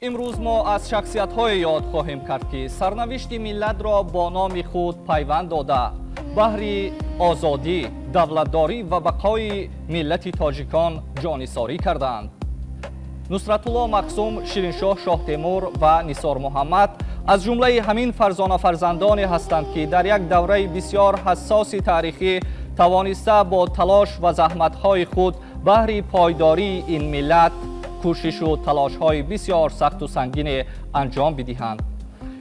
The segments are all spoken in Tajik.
امروز ما از شخصیت‌های یاد خواهیم کرد که سرنوشت ملت را با نام خود پیوند داده بهر آزادی، دولتداری و بقای ملت تاجیکان جانیساری کردند. نصرت الله مقسوم، شیرینشاه شاه تیمور و نثار محمد از جمله همین فرزندانی هستند که در یک دوره بسیار حساس تاریخی توانسته با تلاش و زحمت‌های خود بهر پایداری این ملت کوشش و تلاش‌های بسیار سخت و سنگین انجام بدهند.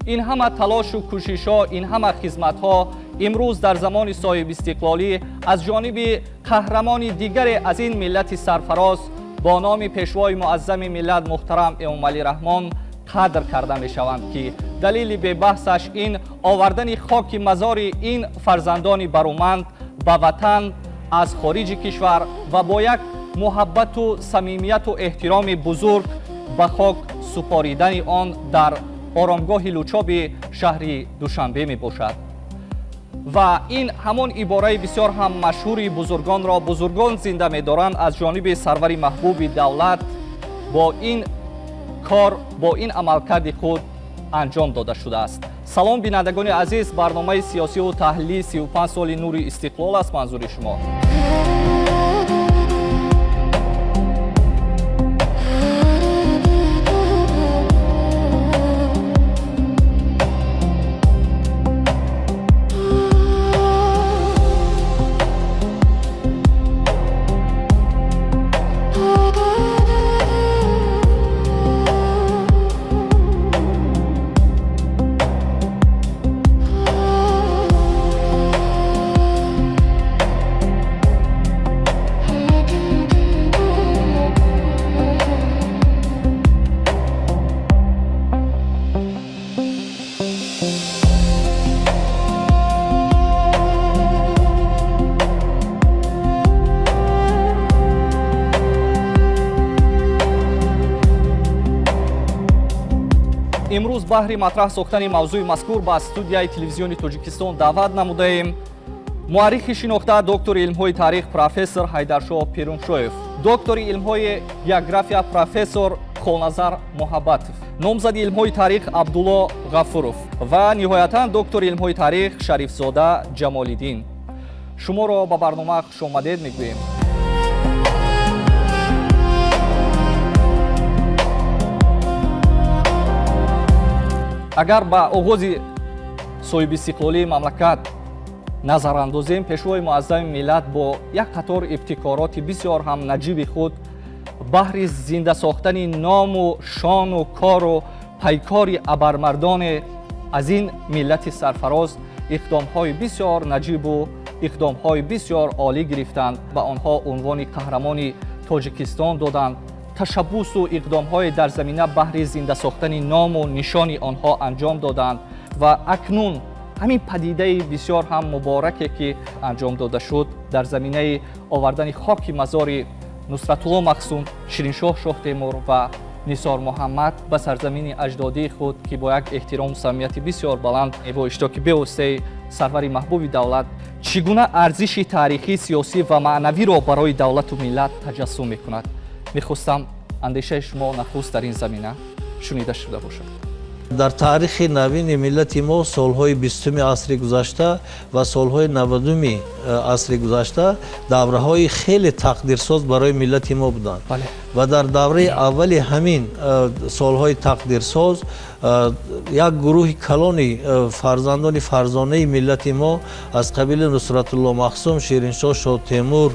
این همه تلاش و کوشش‌ها، این همه خدمت‌ها امروز در زمان صاحب استقلالی از جانب قهرمان دیگر از این ملت سرفراز با نام پیشوای معظم ملت محترم امام علی رحمان قدر کرده می‌شوند که دلیل به بحثش این آوردن خاک مزار این فرزندان برومند به وطن از خارج کشور و با یک محبت و صمیمیت و احترام بزرگ به خاک سپاریدن آن در آرامگاه لوچاب شهر دوشنبه می باشد. و این همان عباره بسیار هم مشهور بزرگان را بزرگان زنده می دارند از جانب سرور محبوب دولت با این کار، با این عملکرد خود انجام داده شده است. سلام بینندگان عزیز، برنامه سیاسی و تحلیلی 35 سال نور استقلال است منظور شما. امروز بهر مطرح ساختن موضوع مذکور به استودیوی تلویزیونی تاجیکستان دعوت نموده‌ایم معرخ شناخته دکتر علم‌های تاریخ پروفسور حیدرشاه پیرونشویف، دکتر علم‌های گئوگرافیا پروفسور خولنظر محبتов، نامزد علم‌های تاریخ عبدالله غفورов و نهایتاً دکتر علم‌های تاریخ شریفزاده جمال‌الدین. شما را به برنامه خوش آمدید می‌گوییم. اگر با آغاز صاحب استقلالی مملکت نظر اندازیم، پیشوای معظم ملت با یک قطار ابتکارات بسیار هم نجیب خود بهر زنده ساختن نام و شان و کار و پیکار ابرمردان از این ملت سرفراز اقدام‌های بسیار نجیب و اقدام‌های بسیار عالی گرفتند و آنها عنوان قهرمان تاجیکستان دادند. تشبوس و اقدام‌های در زمینه بهر زنده ساختن نام و نشان آنها انجام دادند و اکنون همین پدیده بسیار هم مبارکی که انجام داده شد در زمینه آوردن خاک مزار نصرت الله مقسوم، شیرینشاه شاه تیمور و نثار محمد به سرزمین اجدادی خود که با یک احترام و صمیمیت بسیار بلند با اشتراک به‌واسطه سرور محبوب دولت چگونه ارزش تاریخی، سیاسی و معنوی را برای دولت و ملت تجسم می‌کند. می‌خواستم اندیشه شما نخست در این زمینه شنیده شده باشد. در تاریخ نوین ملت ما سالهای 20 عصر گذشته و سالهای 90 عصر گذشته دوره‌های خیلی تقدیرساز برای ملت ما بودند. و در دوره اول همین سالهای تقدیرساز یک گروه کلانی فرزندان فرزانه ملت ما از قبیل نصرت الله مقسوم، شیرینشاه شاه تیمور،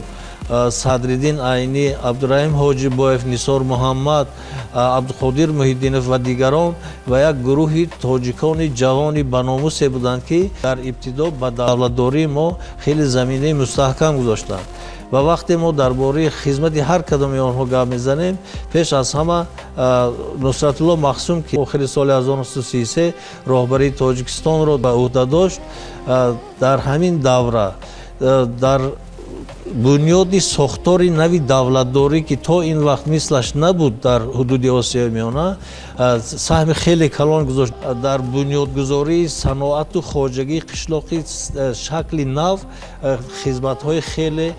صدرالدین عینی، عبدالرحیم حاجی‌بایف، نثار محمد، عبدالقادر محی‌الدینов و دیگران و یک گروه تاجیکان جوانی بناموس بودند که در ابتدا به دولتداری ما خیلی زمینه مستحکم گذاشتند. و وقتی ما درباره خدمت هر کدام آنها گپ میزنیم، پیش از همه نصرت الله مقسوم که آخر سال 1933 راهبری تاجیکستان را به عهده داشت، در همین دوره در بنیاد ساختار نوی دولتداری که تا این وقت مثلش نبود در حدود آسیای میانه سهم خیلی کلان گذاشت. در بنیادگذاری صنعت و خواجگی قشلاقی شکل نو خدمت‌های خیلی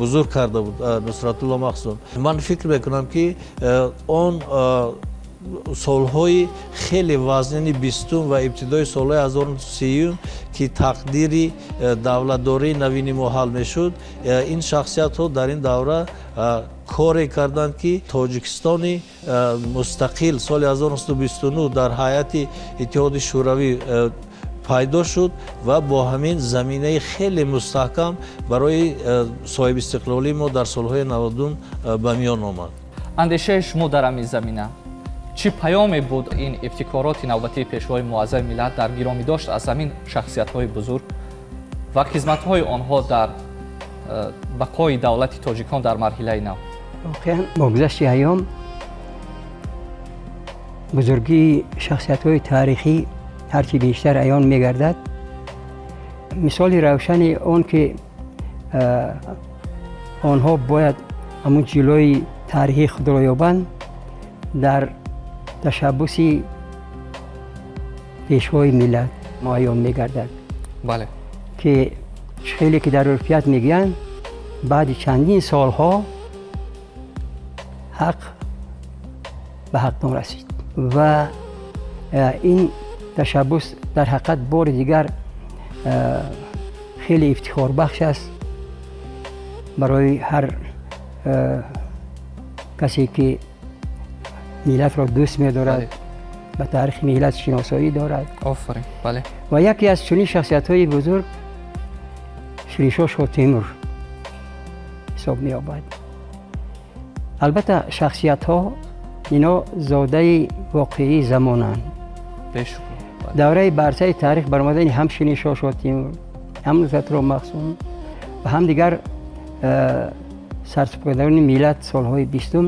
بزرگ کرده بود نصرت الله مقسوم. من فکر میکنم که آن солҳои хеле вазнини бистум ва ибтидои солҳои 1930 ки тақдири давлатдории навини мо ҳал мешуд, ин шахсиятҳо дар ин давра коре карданд ки тоҷикистони мустақил соли 1929 дар ҳайати иттиҳоди шӯравӣ пайдо шуд ва бо ҳамин заминаи хеле мустаҳкам барои соҳибистиқлолии мо дар солҳои 90 ба миён омад. андешаи шумо дар ҳамин замина чӣ паёме буд ин ибтикороти навбатии пешвои муаззаи миллат дар гиромӣ дошт аз ҳамин шахсиятҳои бузург ва хизматҳои онҳо дар бақои давлати тоҷикон дар марҳилаи нав? воқеан бо гузашти айём бузургии шахсиятҳои таърихӣ ҳарчи бештар аён мегардад. мисоли равшани он ки онҳо бояд ҳамун ҷилои таърихии худро ёбанд дар ташаббуси пешвои миллат муайён мегардад. бале ки хеле ки дар урфият мегӯянд баъди чандин солҳо ҳақ ба ҳақдон расид ва ин ташаббус дар ҳақиқат бори дигар хеле ифтихорбахш аст барои ҳар касе ки миллатро дӯст медорад, ба таърихи миллат шиносоӣ дорад. офарин. бале ва яке аз чунин шахсиятҳои бузург шириншоҳ Шотемур ҳисоб меёбад. албатта шахсиятҳо ино зодаи воқеии замонанд. бешукр. давраи барсаи таърих баромадани ҳам Шириншоҳ Шотемур, ҳам Нусратуллоҳ Махсум ва ҳам дигар сарсупрадарони миллат солҳои бистум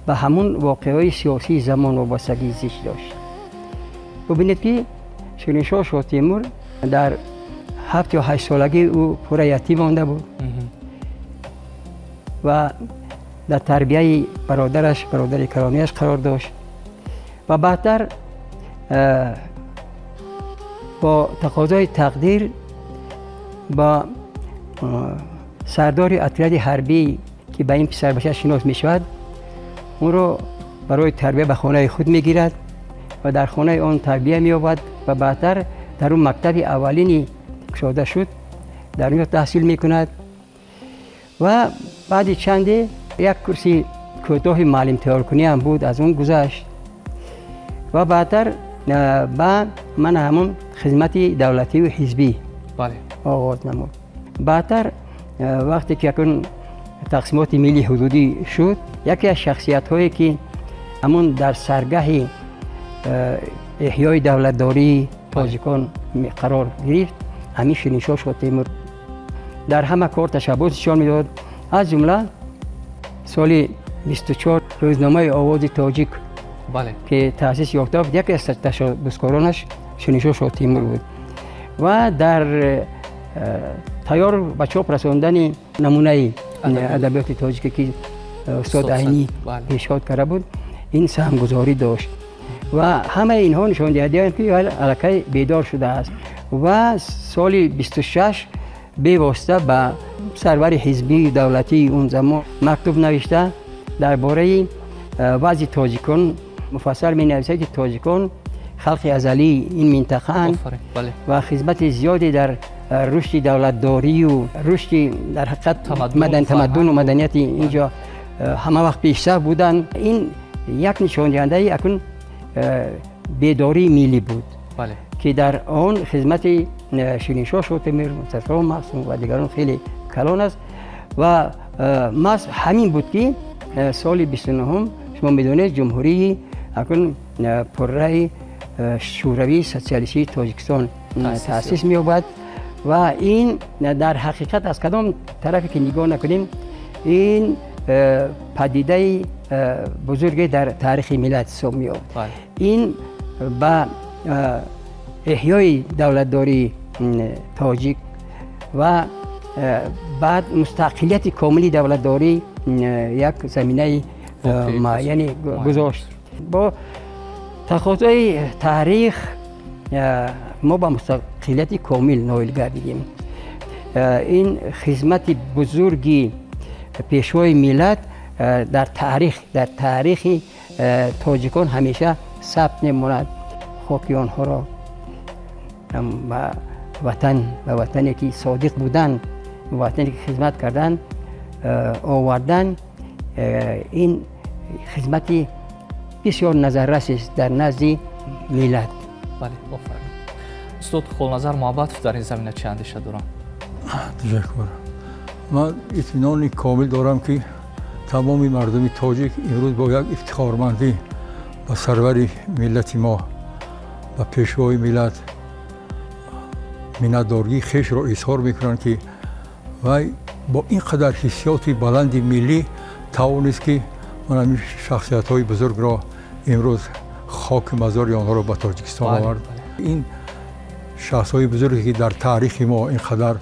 ба ҳамун воқеаҳои сиёсии замон вобастагӣ зич дошт. бубинед ки Шириншоҳ Шотемур дар 7 ё 8 солагӣ ӯ пурра ятим монда буд ва дар тарбияи бародари калонияш қарор дошт ва баъдтар бо тақозои тақдир ба сардори отряди ҳарбӣ ки ба ин писарбача шинос мешавад, онро барои тарбия ба хонаи худ мегирад ва дар хонаи он тарбия меёбад ва баъдтар дар он мактаби аввалини кушода шуд дар он ҷо таҳсил мекунад ва баъди чанде як курси кӯтоҳи муаллимтайёркунӣ ҳам буд, аз он гузашт ва баъдтар ба мана ҳамон хизмати давлатию ҳизбӣ оғоз намуд. баъдтар вақте ки якун тақсимоти миллии ҳудудӣ шуд, яке аз шахсиятҳое ки ҳамон дар саргаҳи эҳёи давлатдории тоҷикон қарор гирифт, ҳамин Шириншоҳ Шотемур дар ҳама кор ташаббус нишон медод. аз ҷумла соли 24 рӯзномаи Овози Тоҷик ки таъсис ёфта буд, яке аз ташаббускоронаш Шириншоҳ Шотемур буд ва дар тайёр ба чоп расондани намунаи адабиёти тоҷикӣ ки устод Айнӣ пешниҳод карда буд, ин саҳмгузорӣ дошт ва ҳамаи инҳо нишондиҳандиҳанд ки аллакай бедор шудааст ва соли 26 бевосита ба сарвари ҳизбии давлатии он замон мактуб навишта дар бораи вазъи тоҷикон муфассал менависад ки тоҷикон халқи азалии ин минтақаанд ва хизмати зиёде дар рушди давлатдорию рушди дар ҳақиқат тамаддуну маданияти инҷо ҳама вақт пешсаф буданд. ин як нишондиҳандаи акун бедории миллӣ буд ки дар он хизмати Шириншоҳ Шотемур, Нусратуллоҳ Махсум ва дигарон хеле калон аст ва маҳз ҳамин буд ки соли 29 шумо медонед ҷумҳурии акун пурраи шӯравии социалистии Тоҷикистон таъсис меёбад ва ин дар ҳақиқат аз кадом тарафе ки нигоҳ накунем, ин падидаи бузурге дар таърихи миллат ҳисоб меёбад. ин ба эҳёи давлатдории тоҷик ва баъд мустақилияти комили давлатдорӣ як заминаи муайяне гузошт. бо тақозои таърих мо ба мустақилияти комил ноил гардидем. ин хизмати бузурги пешвои миллат дар таърихи تاجیکان همیشه ثبت نموند خاک آنها را به وطنی که صادق بودن، وطنی که خدمت کردن آوردن. این خدمتی بسیار نظررس است در نزد ملت. بله آفرین. استاد خلنظر محبت در این زمینه چه اندیشه دارن؟ تشکر. من اطمینان کامل دارم که تمام مردم تاجیک امروز با یک افتخارمندی به سرور ملت ما و پیشوای ملت منتدارگی خیش را اظهار میکنند که وای با این قدر حسیات بلند ملی توانست که من همین شخصیت های بزرگ را امروز خاک مزار آنها را به تاجیکستان آورد. این شخص های بزرگی که در تاریخ ما اینقدر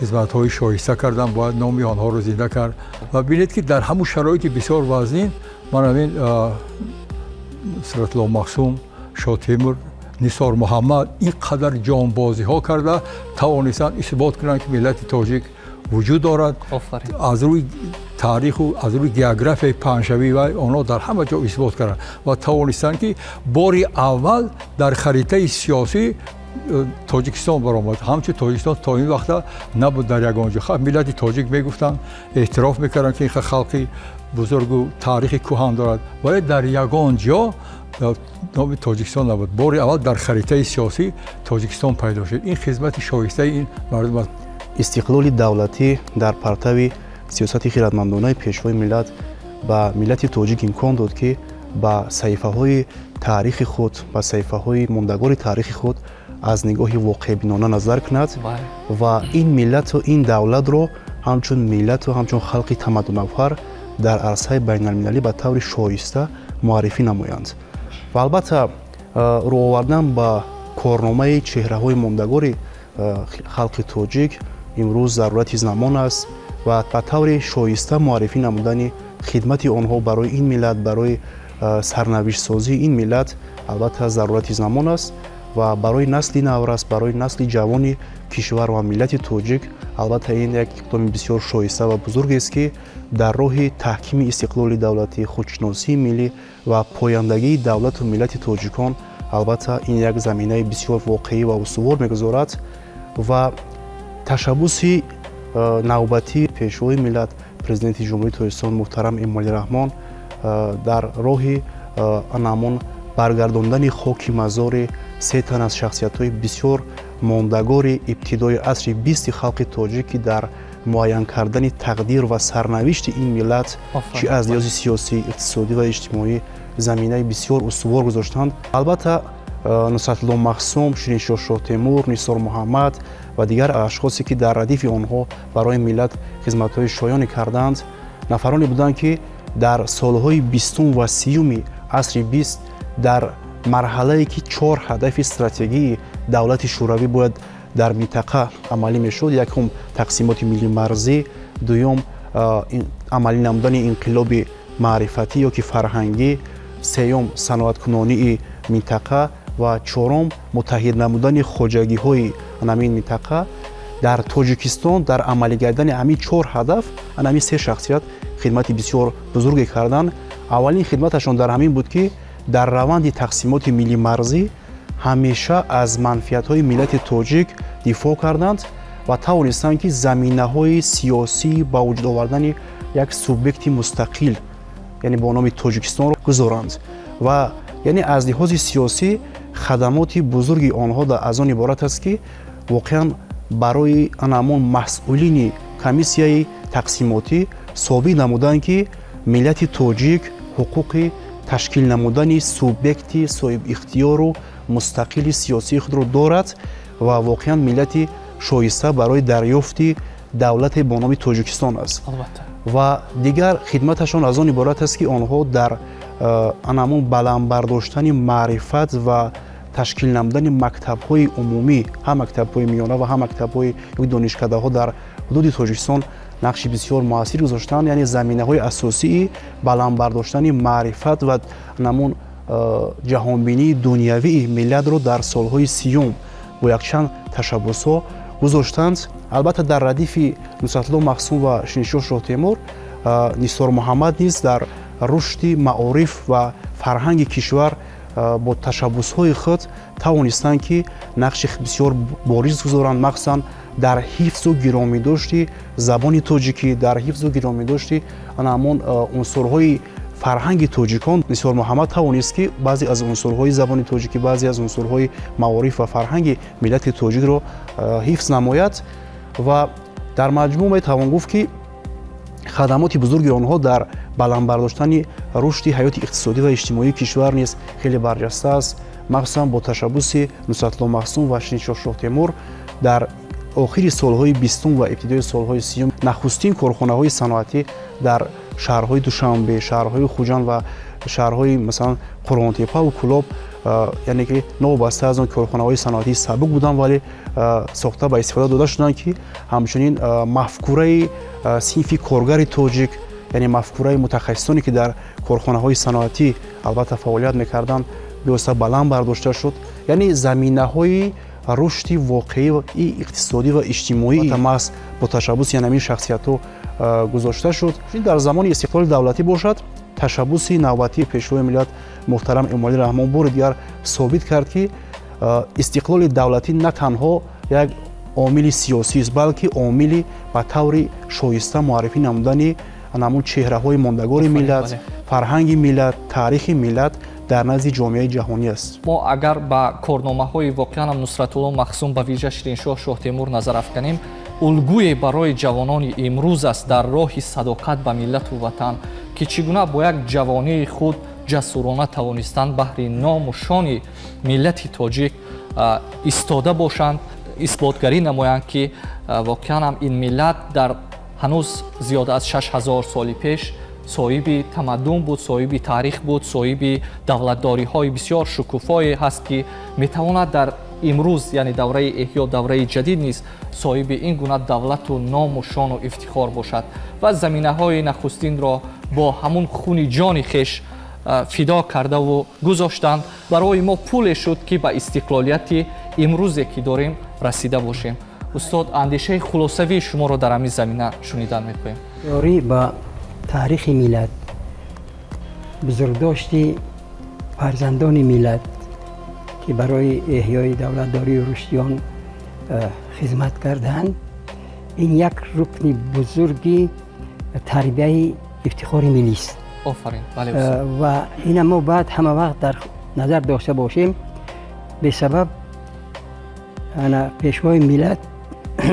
خدمت های شایسته کردن باید نام آنها را زنده کرد و بینید که در همون شرایط بسیار وزین من همین نصرت الله مقسوم، شاه تیمور، نثار محمد اینقدر جانبازی ها کرده توانستند اثبات کنند که ملت تاجیک وجود دارد. از روی تاریخ و از روی گیوگرافی پنجشنبه و آنها در همه جا اثبات کردند و توانستند که باری اول در خریطه سیاسی تاجیکستان برآمد. همچون تاجیکستان تا این وقت نبود در یگان جا. ملت تاجیک میگفتند، اعتراف میکردند که این خلقی بزرگ و تاریخ کهن دارد، ولی در یگان جا نام تاجیکستان نبود. باری اول در خریطه سیاسی تاجیکستان پیدا شد. این خدمت شایسته این مردم است. استقلال دولتی در پرتو سیاست خیرتمندانه پیشوای ملت به ملت تاجیک امکان داد که با صحیفه های تاریخ خود، با صحیفه های ماندگار تاریخ خود از نگاه واقع بینانه نظر کند و این ملت و این دولت رو همچون ملت و همچون خلق تمدن افر در عرصه بین المللی به طور شایسته معرفی نمایند. و البته رو آوردن با کارنامه چهره های ماندگار خلق تاجیک امروز ضرورت زمان است و به طور شایسته معرفی نمودن خدمت آنها برای این ملت، برای سرنوشت سازی این ملت البته ضرورت زمان است و برای نسل نورست، برای نسل جوان کشور و ملت تاجیک البته این یک اقدام بسیار شایسته و بزرگ است که در راه تحکیم استقلال دولتی، خودشناسی ملی و پایندگی دولت و ملت تاجیکان البته این یک زمینه بسیار واقعی و استوار میگذارد و تشبث نوبتی پیشوای ملت پرزیدنت جمهوری تاجیکستان محترم امالی رحمان در راه انامون برگرداندن خاک مزار سه تن از شخصیت‌های بسیار ماندگار ابتدای عصر 20 خلق تاجیکی در معین کردن تقدیر و سرنوشت این ملت چه از لحاظ سیاسی، اقتصادی و اجتماعی زمینه بسیار استوار گذاشتند. البته نصرت الله مقسوم، شیرین‌شاه شاه تیمور، نثار محمد و دیگر اشخاصی که در ردیف آنها برای ملت خدمت‌های شایانی کردند نفرانی بودند که در سالهای 20 و 30 عصر 20 در مرحله‌ای که 4 هدف استراتژی دولت شوروی باید در منطقه عملی میشد، یکم تقسیمات ملی مرزی، دوم عملی نمودن انقلاب معرفتی یا که فرهنگی، سوم صنعت کنانی منطقه و چهارم متحد نمودن خواجگی های همین منطقه. در تاجیکستان در عملی کردن همین 4 هدف همین 3 شخصیت خدمت بسیار بزرگی کردند. اولین خدمتشان در همین بود که در روند تقسیمات ملی مرزی همیشه از منفعت‌های ملت تاجیک دفاع کردند و توانستند که زمینه‌های سیاسی با وجود آوردن یک سوبیکت مستقل یعنی با نام تاجیکستان را گذارند و یعنی از لحاظ سیاسی خدمات بزرگی آنها از آن عبارت است که واقعا برای همون مسئولین کمیسیای تقسیماتی ثابت نمودند که ملت تاجیک حقوق تشکیل نمودن سوبیکت صاحب اختیار و مستقل سیاسی خود را دارد و واقعا ملت شایسته برای دریافت دولت با نام تاجیکستان است. و دیگر خدمتشان از آن عبارت است که آنها در همون بلند برداشتن معرفت و تشکیل نمودن مکتب‌های عمومی، هم مکتب‌های میانه و هم مکتب‌های دانشکده‌ها در حدود تاجیکستان نقشی بسیار موثر گذاشتند. یعنی زمینه‌های اساسی بلند برداشتن معرفت و نمون جهانبینی دنیوی ملت رو در سالهای 30 با یک چند تشبس‌ها گذاشتند. البته در ردیف نصرت الله مقسوم و شیرین‌شاه شاه تیمور، نثار محمد نیز در рушди маориф ва фарҳанги кишвар бо ташаббусҳои худ тавонистанд ки нақши бисёр бориз гузоранд, махсусан дар ҳифзу гиромидошти забони тоҷикӣ, дар ҳифзу гиромидошти ҳамон унсурҳои фарҳанги тоҷикон. Нисор Муҳаммад тавонист ки баъзе аз унсурҳои забони тоҷикӣ, баъзе аз унсурҳои маориф ва фарҳанги миллати тоҷикро ҳифз намояд ва дар маҷмӯъ метавон гуфт ки хадамоти бузурги онҳо дар баландбардоштани рушди ҳаёти иқтисодӣ ва иҷтимоии кишвар низ хеле барҷаста аст, махсусан бо ташаббуси Нусратло Маҳсун ва Шиншоҳ Шоҳ Темур дар охири солҳои 20 ва ибтидои солҳои 30 нахустин корхонаҳои саноатӣ дар шаҳрҳои Душанбе, шаҳрҳои Хуҷанд ва шаҳрҳои масалан Қуронтепа ва Кӯлоб, яъне ки новобаста аз он корхонаҳои саноатии сабук буданд, вале сохта ба истифода дода шуданд ки ҳамчунин мафкураи синфи коргари тоҷик, яъне мафкураи мутахассисоне ки дар корхонаҳои саноатӣ албатта фаъолият мекарданд, бевосита баланд бардошта шуд. Яъне заминаҳои рушди воқеии иқтисодӣ ва иҷтимоӣ маҳз бо ташаббуси ҳамин шахсиятҳо гузошта шуд. Дар замони истиқлоли давлатӣ бошад, ташаббуси навбатии пешвои миллат муҳтарам Эмомалӣ Раҳмон бори дигар собит кард ки истиқлоли давлатӣ на танҳо як омили сиёсист, балки омили ба таври шоиста муаррифӣ намудани намун чеҳраҳои мондагори миллат, фарҳанги миллат, таърихи миллат дар назди ҷомеаи ҷаҳонӣ аст. мо агар ба корномаҳои воқеан Нусратулло Маҳсун ба виҷа Шириншоҳ Шоҳ Темур назар афканем, улгӯе барои ҷавонони имрӯз аст дар роҳи садоқат ба миллату ватан, ки чӣ гуна бо як ҷавонии худ ҷасурона тавонистанд баҳри ному шони миллати тоҷик истода бошанд, исботгарӣ намоянд ки воқеан ҳам ин миллат дар ҳанӯз зиёда аз 6000 соли пеш соҳиби тамаддун буд, соҳиби таърих буд, соҳиби давлатдориҳои бисёр шукуфое ҳаст, ки метавонад дар имрӯз, яъне давраи эҳё, давраи ҷадид низ соҳиби ин гуна давлату ному шону ифтихор бошад ва заминаҳои нахустинро бо ҳамун хуни ҷони хеш фидо кардаву гузоштанд. Барои мо пуле шуд ки ба истиқлолияти имрӯзе ки дорем расида бошем. Устод, андешаи хулосавии шуморо дар ҳамин замина шунидан мекунем. ёрӣ ба таърихи миллат, бузургдошти фарзандони миллат ки барои эҳёи давлатдорию рушди он хизмат карданд, ин як рукни бузурги тарбияи ифтихори миллист. Офарин. ва ина мо баъд ҳама вақт дар назар дошта бошем, бесабаб ана пешвои миллат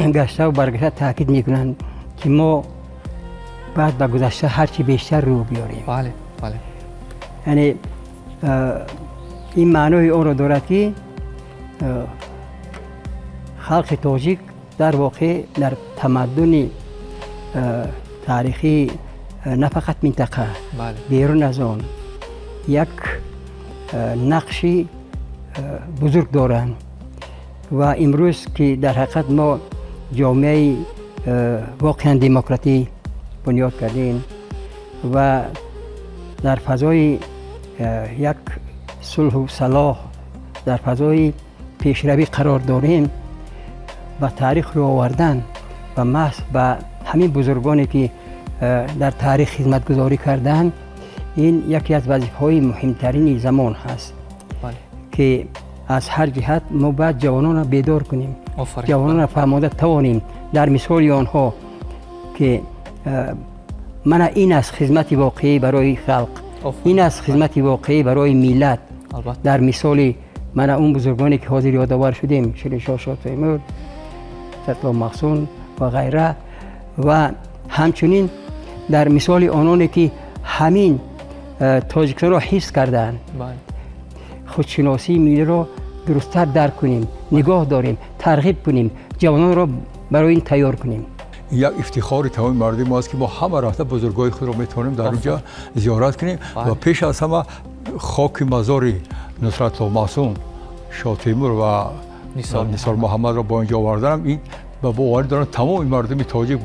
гаштаву баргашта таъкид мекунанд ки мо баъд ба гузашта ҳарчи бештар рӯ биёрем. Яъне ин маънои онро дорад ки халқи тоҷик дар воқеъ дар тамаддуни таърихи на фақат минтақа, берун аз он як нақши бузург доранд ва имрӯз ки дар ҳақиқат мо ҷомеаи воқеан демократӣ бунёд кардем ва дар фазои як сулҳу салоҳ, дар фазои пешравӣ қарор дорем, ба таърих рӯ овардан ва маҳз ба ҳамин бузургоне ки дар таърих хизматгузорӣ карданд, ин яке аз вазифаҳои муҳимтарини замон ҳаст ки аз ҳар ҷиҳат мо бояд ҷавононро бедор кунем, ҷавононро фаҳмода тавонем дар мисоли онҳо ки мана ин аст хизмати воқеӣ барои халқ, ин аст хизмати воқеӣ барои миллат. дар мисоли мана он бузургоне ки ҳозир ёдовар шудем, Шириншоҳ Шоҳ Темур, Нусратло Маҳсун ва ғайра, ва ҳамчунин дар мисоли ононе ки ҳамин тоҷикистонро ҳифз карданд. худшиносии миллиро дурусттар дарк кунем, нигоҳ дорем, тарғиб кунем, ҷавононро барои ин тайёр кунем. як ифтихори тамоми мардуми мост ки мо ҳама рафта бузургои худро метавонем дар онҷа зиёрат кунем ва пеш аз ҳама хоки мазори Нусратло Маҳсун, Шоҳ Темур ва Нисор Муҳаммадро бо инҷо оварданам, ин ба боварӣ дорам тамоми мардуми тоҷик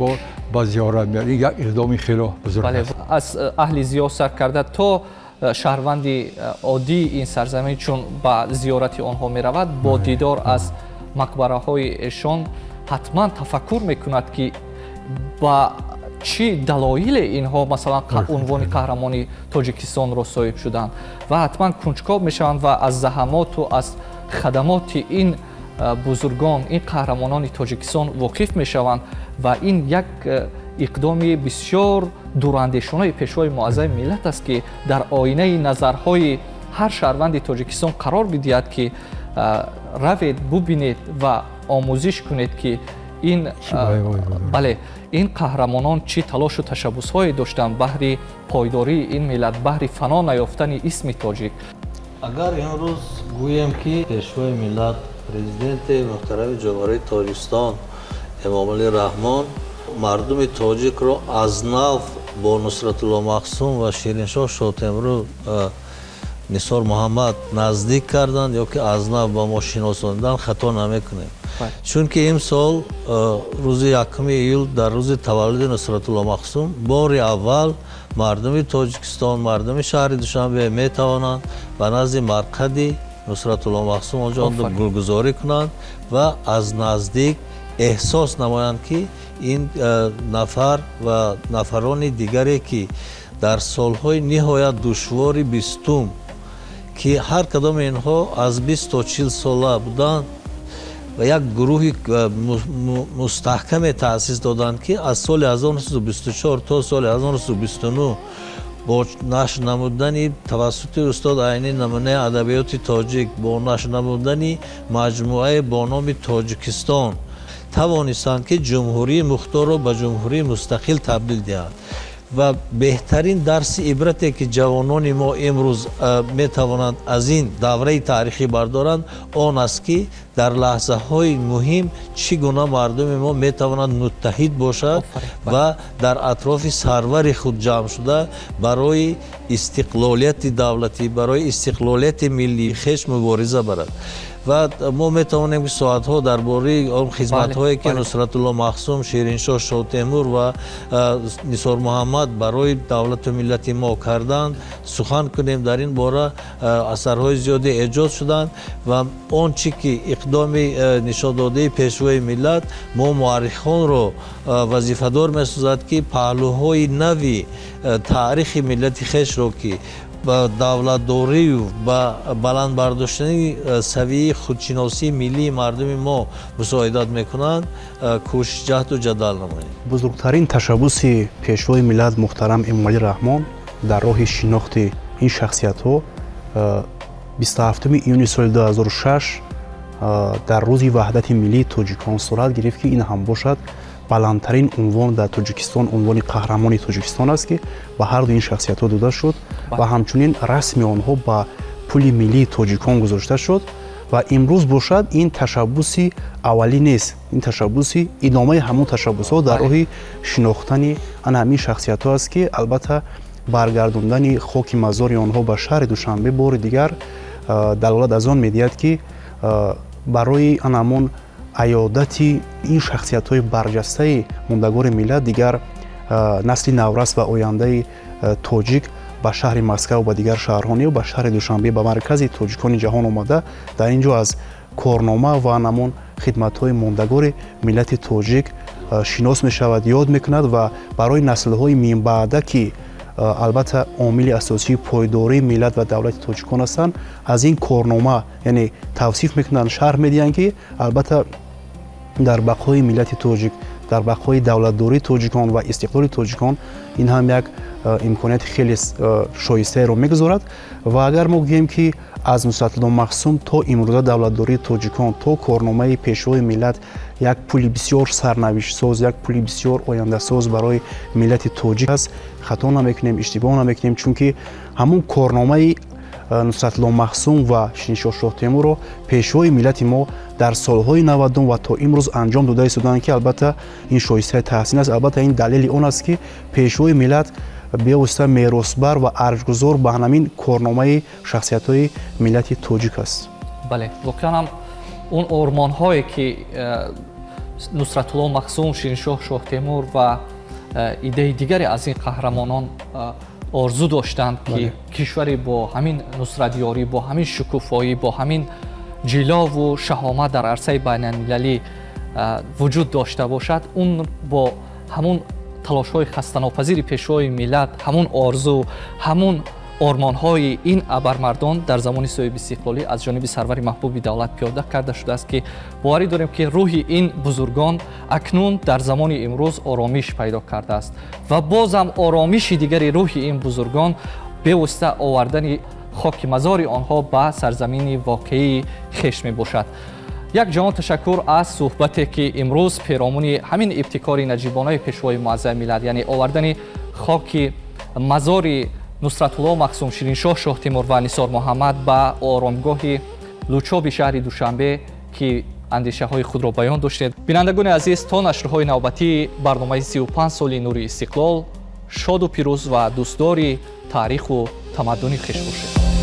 ба зиёрат меояд. ин як иқдоми хело бузург аст. аз аҳли зиё сар карда то шаҳрванди оддии ин сарзамин чун ба зиёрати онҳо меравад, бо дидор аз мақбараҳои эшон ҳатман тафаккур мекунад ки ба чӣ далоили инҳо масалан унвони қаҳрамони тоҷикистонро соҳиб шуданд ва ҳатман кунҷкоб мешаванд ва аз заҳамоту аз хадамоти ин бузургон, ин қаҳрамонони тоҷикистон воқиф мешаванд ва ин як иқдоми бисёр дурандешонаи пешвои муаззами миллат аст ки дар оинаи назарҳои ҳар шаҳрванди тоҷикистон қарор бидиҳад ки равед бубинед ва омӯзиш кунед ки ин қаҳрамонон чӣ талошу ташаббусҳое доштанд баҳри пойдории ин миллат, баҳри фано наёфтани исми тоҷик. агар имрӯз гӯем ки пешвои миллат президенти муҳтарами ҷумҳурии тоҷикистон эмомалӣ раҳмон мардуми тоҷикро аз нав бо Нусратулло Мақсум ва Шириншоҳ Шотемрӯ Нисор Муҳаммад наздик карданд ё ки аз нав ба мо шиносонданд, хато намекунем. чунки имсол рӯзи 1 июл дар рӯзи таваллуди Нусратулло Мақсум бори аввал мардуми Тоҷикистон, мардуми шаҳри Душанбе метавонанд ба назди марқади Нусратулло Мақсум онҷо гулгузорӣ кунанд ва аз наздик эҳсос намоянд ки ин нафар ва нафарони дигаре ки дар солҳои ниҳоят душвори бистум ки ҳар кадоми инҳо аз 20 то 40 сола буданд ва як гурӯҳи мустаҳкаме таъсис доданд ки аз соли 1924 то соли 1929 бо нашр намудани тавассути устод Айни намунаи адабиёти тоҷик, бо нашр намудани маҷмӯае бо номи Тоҷикистон тавонистанд ки ҷумҳурии мухторро ба ҷумҳурии мустақил табдил диҳанд. ва беҳтарин дарси ибрате ки ҷавонони мо имрӯз метавонанд аз ин давраи таърихӣ бардоранд он аст ки дар лаҳзаҳои муҳим чӣ гуна мардуми мо метавонанд муттаҳид бошад ва дар атрофи сарвари худ ҷамъ шуда барои истиқлолияти давлатӣ, барои истиқлолияти миллии хеш мубориза барад. ва мо метавонем ки соатҳо дар бораи он хизматҳое ки Нусратулло Мақсум, Шириншоҳ Шотемур ва Нисор Муҳаммад барои давлату миллати мо карданд сухан кунем. Дар ин бора асарҳои зиёде эҷод шуданд ва он чӣ ки иқдоми нишондодии пешвои миллат мо муаррихонро вазифадор месозад ки паҳлӯҳои нави таърихи миллати хешро ки ба давлатдорию ба баландбардоштани савияи худшиносии миллии мардуми мо мусоидат мекунанд кӯшиш ҷаҳду ҷадал намоем. бузургтарин ташаббуси пешвои миллат муҳтарам Эмомалӣ Раҳмон дар роҳи шинохти ин шахсиятҳо 27 июни соли 2006 дар рӯзи ваҳдати миллии тоҷикон сурат гирифт ки ин ҳам бошад баландтарин унвон дар Тоҷикистон, унвони қаҳрамони Тоҷикистон аст ки ба ҳарду ин шахсиятҳо дода шуд ва ҳамчунин расми онҳо ба пули миллии тоҷикон гузошта шуд ва имрӯз бошад ин ташаббуси аввалӣ нест, ин ташаббуси идомаи ҳамон tashabbusҳо дар роҳи шинохтани ана ҳамин шахсиятҳо аст ки албатта баргардондани хоки мазори онҳо ба шаҳри Душанбе бори дигар далолат аз он медиҳад ки барои анамон аёдати ин шахсиятҳои барҷастаи мондагори миллат дигар насли наврас ва ояндаи тоҷик ба шаҳри Москав ба дигар шаҳрҳо ё ба шаҳри Душанбе ба маркази тоҷикони ҷаҳон омада дар ин ҷо аз корнома ва анамон хидматҳои мондагори миллати тоҷик шинос мешавад, ёд мекунад ва барои наслҳои минбаъда ки албатта омили асосии пойдории миллат ва давлати тоҷикон ҳастанд аз ин корнома яъне тавсиф мекунанд, шарҳ медиҳанд ки албатта дар бақои миллати тоҷик, дар бақои давлатдории тоҷикон ва истиқлоли тоҷикон ин ҳам як имконияти хеле шоистаеро мегузорад ва агар мо гӯем ки аз Нусратулло Мақсум то имрӯза давлатдории тоҷикон то корномаи пешвои миллат як пули бисёр сарнавиштсоз, як пули бисёр ояндасоз барои миллати тоҷик аст. Хато намекунем, иштибоҳ намекунем, чунки ҳамон корномаи Нусратулло Мақсум ва Шириншоҳ Шотемурро пешвои миллати мо дар солҳои 90 ва то имрӯз анҷом дода истоданд ки албатта ин шоистаи таҳсин аст. Албатта ин далели он аст ки пешвои миллат бевосита меросбар ва арҷгузор ба ҳамин корномаи шахсиятҳои миллати тоҷик аст. бале воқеан ҳам он ормонҳое ки Нусратулло Мақсум, Шириншоҳ Шотемур ва идеи дигаре аз ин қаҳрамонон орзу доштанд ки кишваре бо ҳамин нусратёрӣ, бо ҳамин шукуфоӣ, бо ҳамин ҷилову шаҳомат дар арсаи байналмилалӣ вуҷуд дошта бошад, он бо ҳамун талошҳои хастанопазири пешвои миллат, ҳамун орзу, ҳамун ормонҳои ин абармардон дар замони соҳиби истиқлолӣ аз ҷониби сарвари маҳбуби давлат пиёда карда шудааст, ки боварӣ дорем, ки рӯҳи ин бузургон акнун дар замони имрӯз оромиш пайдо кардааст ва бозам оромиши дигари рӯҳи ин бузургон бевосита овардани хоки мазори онҳо ба сарзамини воқеии хеш мебошад. як ҷаҳон ташаккур аз суҳбате ки имрӯз пиромуни ҳамин ибтикори наҷибонаи пешвои муаззами миллат, яъне овардани хоки мазори Нусратулло Махсум Шириншоҳ Шоҳ Тимур ва Нисор Муҳаммад ба оромгоҳи Лучоби шаҳри Душанбе ки андешаҳои худро баён доштед. Бинандагони азиз, то нашрҳои навбатии барномаи 35 соли Нури Истиқлол шоду пирӯз ва дӯстдори таъриху тамаддуни хеш бошед.